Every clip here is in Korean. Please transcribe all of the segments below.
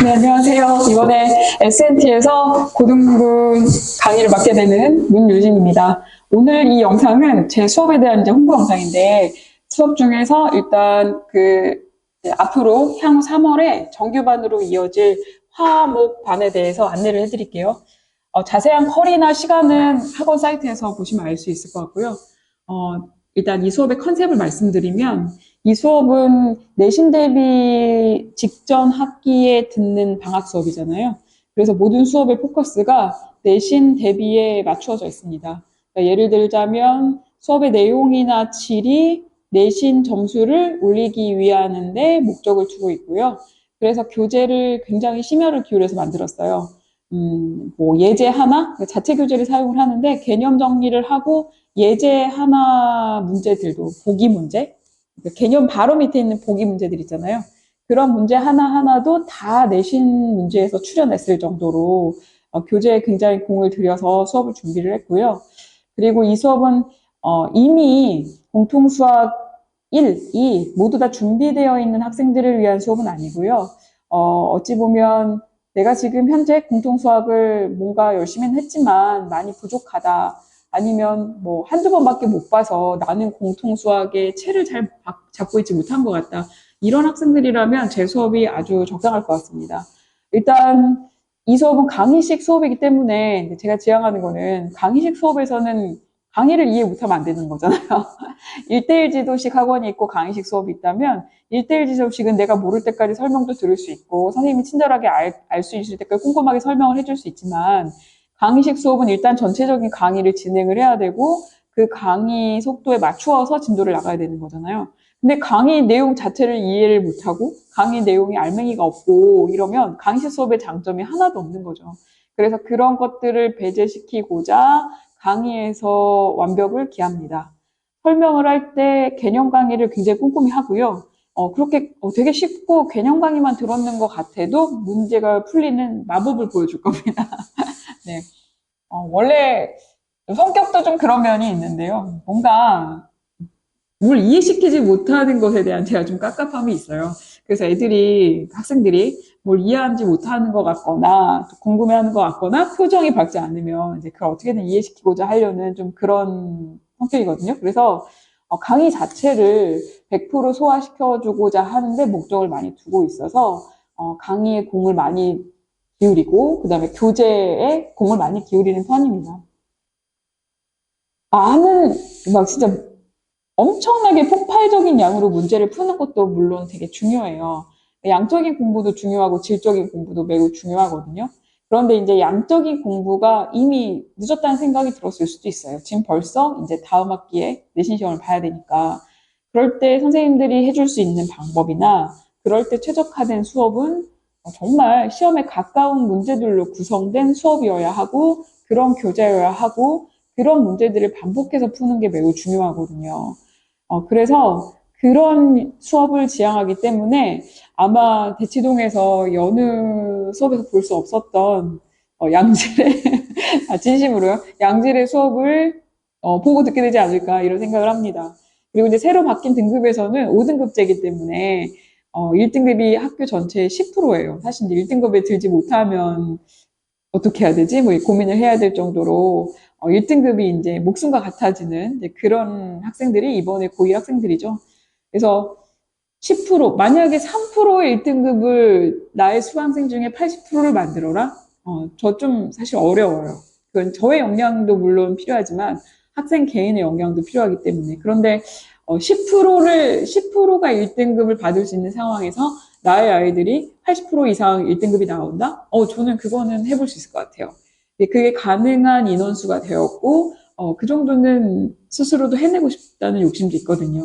네, 안녕하세요. 이번에 S&T에서 고등부 강의를 맡게 되는 문유진입니다. 오늘 이 영상은 제 수업에 대한 이제 홍보 영상인데, 수업 중에서 일단 앞으로 향후 3월에 정규반으로 이어질 화목반에 대해서 안내를 해드릴게요. 자세한 컬이나 시간은 학원 사이트에서 보시면 알 수 있을 것 같고요. 일단 이 수업의 컨셉을 말씀드리면, 이 수업은 내신 대비 직전 학기에 듣는 방학 수업이잖아요. 그래서 모든 수업의 포커스가 내신 대비에 맞추어져 있습니다. 그러니까 예를 들자면 수업의 내용이나 질이 내신 점수를 올리기 위하는데 목적을 두고 있고요. 그래서 교재를 굉장히 심혈을 기울여서 만들었어요. 예제 하나, 자체 교재를 사용을 하는데 개념 정리를 하고 예제 하나 문제들도 보기 문제, 개념 바로 밑에 있는 보기 문제들 있잖아요. 그런 문제 하나하나도 다 내신 문제에서 출연했을 정도로 교재에 굉장히 공을 들여서 수업을 준비를 했고요. 그리고 이 수업은 이미 공통수학 1, 2 모두 다 준비되어 있는 학생들을 위한 수업은 아니고요. 어찌 보면 내가 지금 현재 공통수학을 뭔가 열심히는 했지만 많이 부족하다. 아니면 뭐 한두 번밖에 못 봐서 나는 공통수학의 채를 잘 잡고 있지 못한 것 같다. 이런 학생들이라면 제 수업이 아주 적당할 것 같습니다. 일단 이 수업은 강의식 수업이기 때문에 제가 지향하는 거는 강의식 수업에서는 강의를 이해 못하면 안 되는 거잖아요. 1대1 지도식 학원이 있고 강의식 수업이 있다면 1대1 지도식은 내가 모를 때까지 설명도 들을 수 있고 선생님이 친절하게 알 수 있을 때까지 꼼꼼하게 설명을 해줄 수 있지만 강의식 수업은 일단 전체적인 강의를 진행을 해야 되고 그 강의 속도에 맞추어서 진도를 나가야 되는 거잖아요. 근데 강의 내용 자체를 이해를 못하고 강의 내용이 알맹이가 없고 이러면 강의식 수업의 장점이 하나도 없는 거죠. 그래서 그런 것들을 배제시키고자 강의에서 완벽을 기합니다. 설명을 할 때 개념 강의를 굉장히 꼼꼼히 하고요. 그렇게 되게 쉽고 개념 강의만 들었는 것 같아도 문제가 풀리는 마법을 보여줄 겁니다. 네. 원래 성격도 좀 그런 면이 있는데요. 뭔가 뭘 이해시키지 못하는 것에 대한 제가 좀 깝깝함이 있어요. 그래서 학생들이 뭘 이해하지 못하는 것 같거나, 궁금해하는 것 같거나, 표정이 밝지 않으면 이제 그걸 어떻게든 이해시키고자 하려는 좀 그런 성격이거든요. 그래서 강의 자체를 100% 소화시켜주고자 하는데 목적을 많이 두고 있어서, 강의에 공을 많이 기울이고, 그 다음에 교재에 공을 많이 기울이는 편입니다. 막 진짜 엄청나게 폭발적인 양으로 문제를 푸는 것도 물론 되게 중요해요. 양적인 공부도 중요하고 질적인 공부도 매우 중요하거든요. 그런데 이제 양적인 공부가 이미 늦었다는 생각이 들었을 수도 있어요. 지금 벌써 이제 다음 학기에 내신 시험을 봐야 되니까. 그럴 때 선생님들이 해줄 수 있는 방법이나 그럴 때 최적화된 수업은 정말 시험에 가까운 문제들로 구성된 수업이어야 하고 그런 교재여야 하고 그런 문제들을 반복해서 푸는 게 매우 중요하거든요. 그래서 그런 수업을 지향하기 때문에 아마 대치동에서 여느 수업에서 볼 수 없었던 양질의 진심으로요. 양질의 수업을 보고 듣게 되지 않을까 이런 생각을 합니다. 그리고 이제 새로 바뀐 등급에서는 5등급제이기 때문에 1등급이 학교 전체의 10%예요. 사실 이제 1등급에 들지 못하면 어떻게 해야 되지? 뭐 고민을 해야 될 정도로 1등급이 이제 목숨과 같아지는 이제 그런 학생들이 이번에 고1 학생들이죠. 그래서 10%, 만약에 3%의 1등급을 나의 수강생 중에 80%를 만들어라? 저 좀 사실 어려워요. 그건 저의 역량도 물론 필요하지만 학생 개인의 역량도 필요하기 때문에. 그런데 10%가 1등급을 받을 수 있는 상황에서 나의 아이들이 80% 이상 1등급이 나온다? 저는 그거는 해볼 수 있을 것 같아요. 그게 가능한 인원수가 되었고, 그 정도는 스스로도 해내고 싶다는 욕심도 있거든요.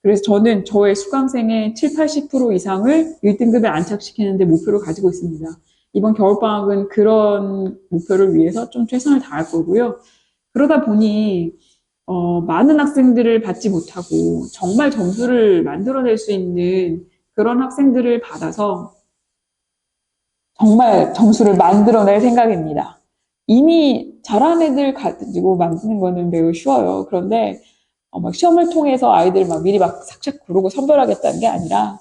그래서 저는 저의 수강생의 7, 80% 이상을 1등급에 안착시키는데 목표를 가지고 있습니다. 이번 겨울방학은 그런 목표를 위해서 좀 최선을 다할 거고요. 그러다 보니, 많은 학생들을 받지 못하고 정말 점수를 만들어낼 수 있는 그런 학생들을 받아서 정말 점수를 만들어낼 생각입니다. 이미 잘하는 애들 가지고 만드는 거는 매우 쉬워요. 그런데 막 시험을 통해서 아이들 막 미리 막 삭삭 고르고 선별하겠다는 게 아니라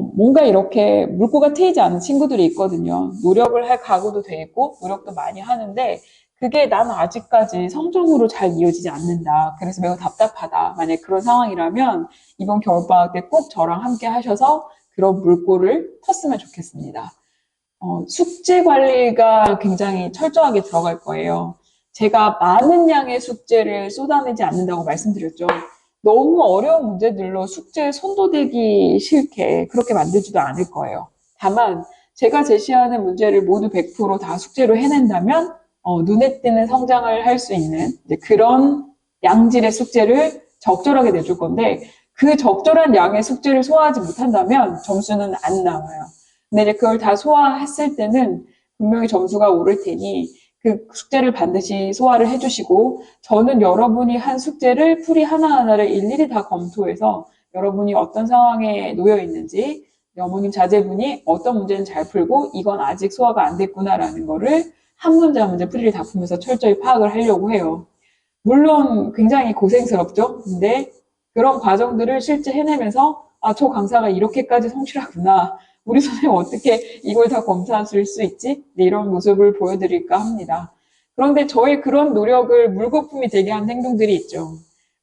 뭔가 이렇게 물꼬가 트이지 않은 친구들이 있거든요. 노력을 할 각오도 돼 있고, 노력도 많이 하는데, 그게 나는 아직까지 성적으로 잘 이어지지 않는다. 그래서 매우 답답하다. 만약 그런 상황이라면, 이번 겨울방학 때 꼭 저랑 함께 하셔서 그런 물꼬를 텄으면 좋겠습니다. 숙제 관리가 굉장히 철저하게 들어갈 거예요. 제가 많은 양의 숙제를 쏟아내지 않는다고 말씀드렸죠. 너무 어려운 문제들로 숙제에 손도 대기 싫게 그렇게 만들지도 않을 거예요. 다만 제가 제시하는 문제를 모두 100%다 숙제로 해낸다면 눈에 띄는 성장을 할 수 있는 그런 양질의 숙제를 적절하게 내줄 건데 그 적절한 양의 숙제를 소화하지 못한다면 점수는 안 나와요. 근데 이제 그걸 다 소화했을 때는 분명히 점수가 오를 테니 그 숙제를 반드시 소화를 해주시고 저는 여러분이 한 숙제를 풀이 하나하나를 일일이 다 검토해서 여러분이 어떤 상황에 놓여 있는지 어머님 자제분이 어떤 문제는 잘 풀고 이건 아직 소화가 안 됐구나라는 거를 한 문제 한 문제 풀이를 다 풀면서 철저히 파악을 하려고 해요. 물론 굉장히 고생스럽죠. 근데 그런 과정들을 실제 해내면서 저 강사가 이렇게까지 성실하구나. 우리 선생님 어떻게 이걸 다 검사하실 수 있지? 네, 이런 모습을 보여드릴까 합니다. 그런데 저의 그런 노력을 물거품이 되게 한 행동들이 있죠.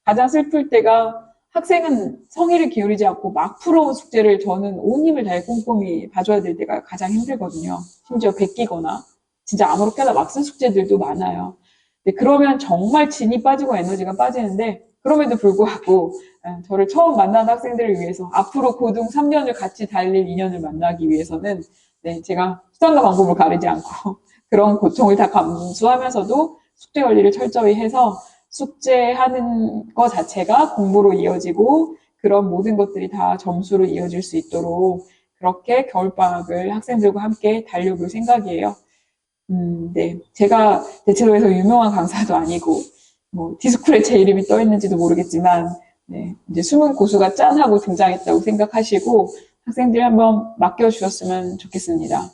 가장 슬플 때가 학생은 성의를 기울이지 않고 막 풀어온 숙제를 저는 온 힘을 다해 꼼꼼히 봐줘야 될 때가 가장 힘들거든요. 심지어 베끼거나 진짜 아무렇게나 막 쓴 숙제들도 많아요. 그러면 정말 진이 빠지고 에너지가 빠지는데 그럼에도 불구하고 저를 처음 만난 학생들을 위해서 앞으로 고등 3년을 같이 달릴 인연을 만나기 위해서는 제가 수단과 방법을 가리지 않고 그런 고통을 다 감수하면서도 숙제 관리를 철저히 해서 숙제하는 것 자체가 공부로 이어지고 그런 모든 것들이 다 점수로 이어질 수 있도록 그렇게 겨울방학을 학생들과 함께 달려볼 생각이에요. 네. 제가 대체로에서 유명한 강사도 아니고, 디스쿨에 제 이름이 떠 있는지도 모르겠지만, 네. 이제 숨은 고수가 짠하고 등장했다고 생각하시고, 학생들이 한번 맡겨주셨으면 좋겠습니다.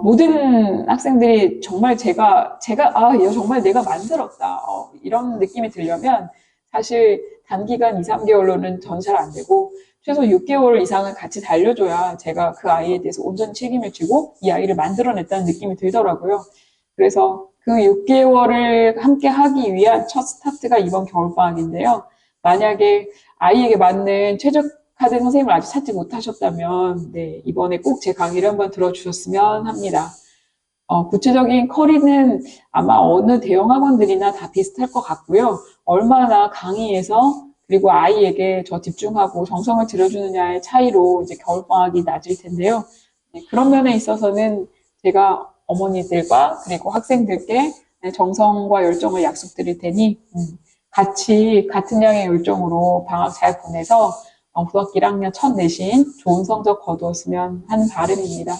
모든 학생들이 정말 이거 정말 내가 만들었다. 이런 느낌이 들려면, 사실 단기간 2, 3개월로는 전 잘 안 되고, 최소 6개월 이상은 같이 달려줘야 제가 그 아이에 대해서 온전히 책임을 지고 이 아이를 만들어냈다는 느낌이 들더라고요. 그래서 그 6개월을 함께 하기 위한 첫 스타트가 이번 겨울방학인데요. 만약에 아이에게 맞는 최적화된 선생님을 아직 찾지 못하셨다면 이번에 꼭 제 강의를 한번 들어주셨으면 합니다. 구체적인 커리는 아마 어느 대형 학원들이나 다 비슷할 것 같고요. 얼마나 강의에서 그리고 아이에게 더 집중하고 정성을 들여주느냐의 차이로 이제 겨울방학이 낮을 텐데요. 그런 면에 있어서는 제가 어머니들과 그리고 학생들께 정성과 열정을 약속드릴 테니 같이 같은 양의 열정으로 방학 잘 보내서 고등학교 1학년 첫 내신 좋은 성적 거두었으면 하는 바람입니다.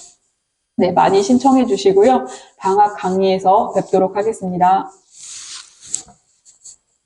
네, 많이 신청해 주시고요. 방학 강의에서 뵙도록 하겠습니다.